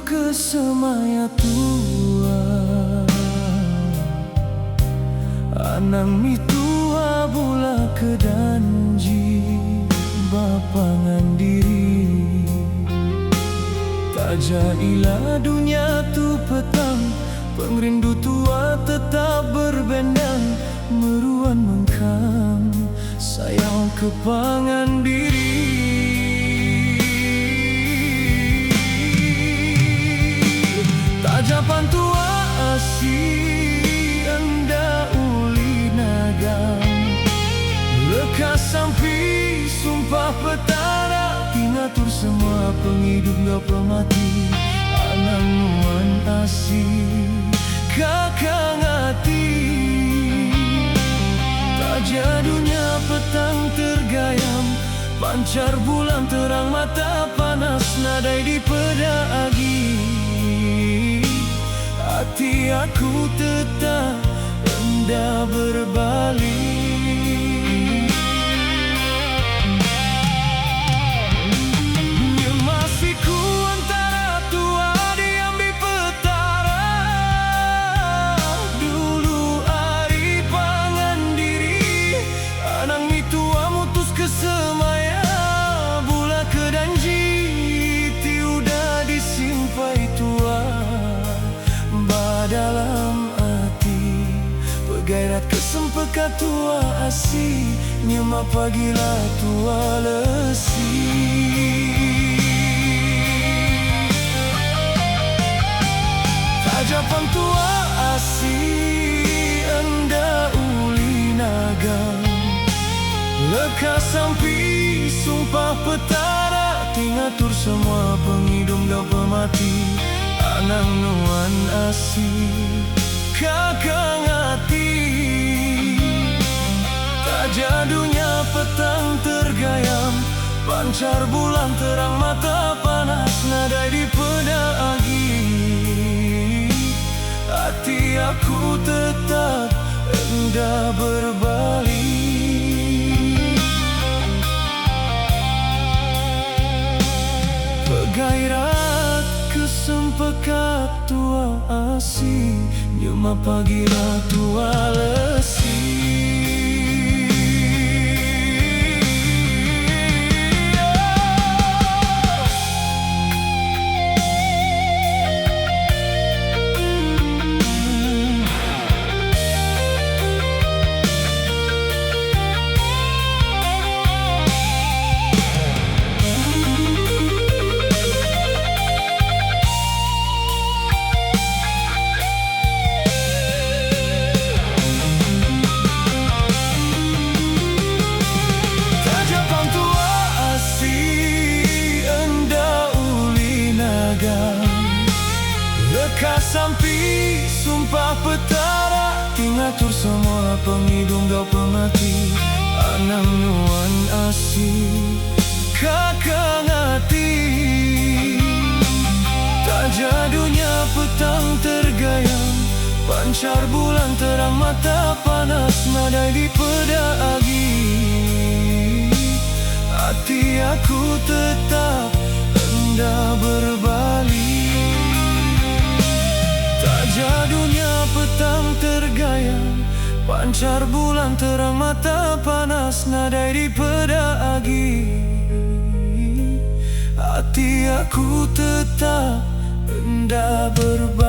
ke semaya tua, anang mitua bula ke danji bapangan diri. Tajailah dunia tu petang, pengrindu tua tetap berbendang, meruan mengkang sayang kepangan diri. Tajapan tua asih enda uli nagang, lekas sampai sumpah petara, ingatur semua penghidup gak pemati, anang nuan asih kakang hati. Taja dunia petang tergayam, pancar bulan terang mata panas, nadai di pedagi. Hati aku tetap hendak berbalik. Nyemasiku antara tua diambil petara, dulu hari pangan diri, anang mitua mutus ke semaya bula ke danji, tiudah disimpai tua dalam hati. Begairat kesempekat tua asih, nyema pagilah tua lesi. Tajapan tua asih enda uli nagang, lekas sampai sumpah petara, tingatur semua penghidup dan pemati, anang nuan asih kakang hati. Taja dunia petang tergayam, pancar bulan terang mata panas, nadai di pedagi. Hati aku tetap hendak berbalik. Begairat kesempekat tua asih, nyema pagilah tua lesi. Lekas sampai sumpah petara, tingatur semua penghidup dan pemati, anang nuan asih kakang hati. Taja dunia petang tergayam, pancar bulan terang mata panas, nadai di pedagi. Hati aku tetap hendak berbalik. Taja dunia petang tergayam, pancar bulan terang mata panas, nadai di pedagi. Hati aku tetap hendak berbalik.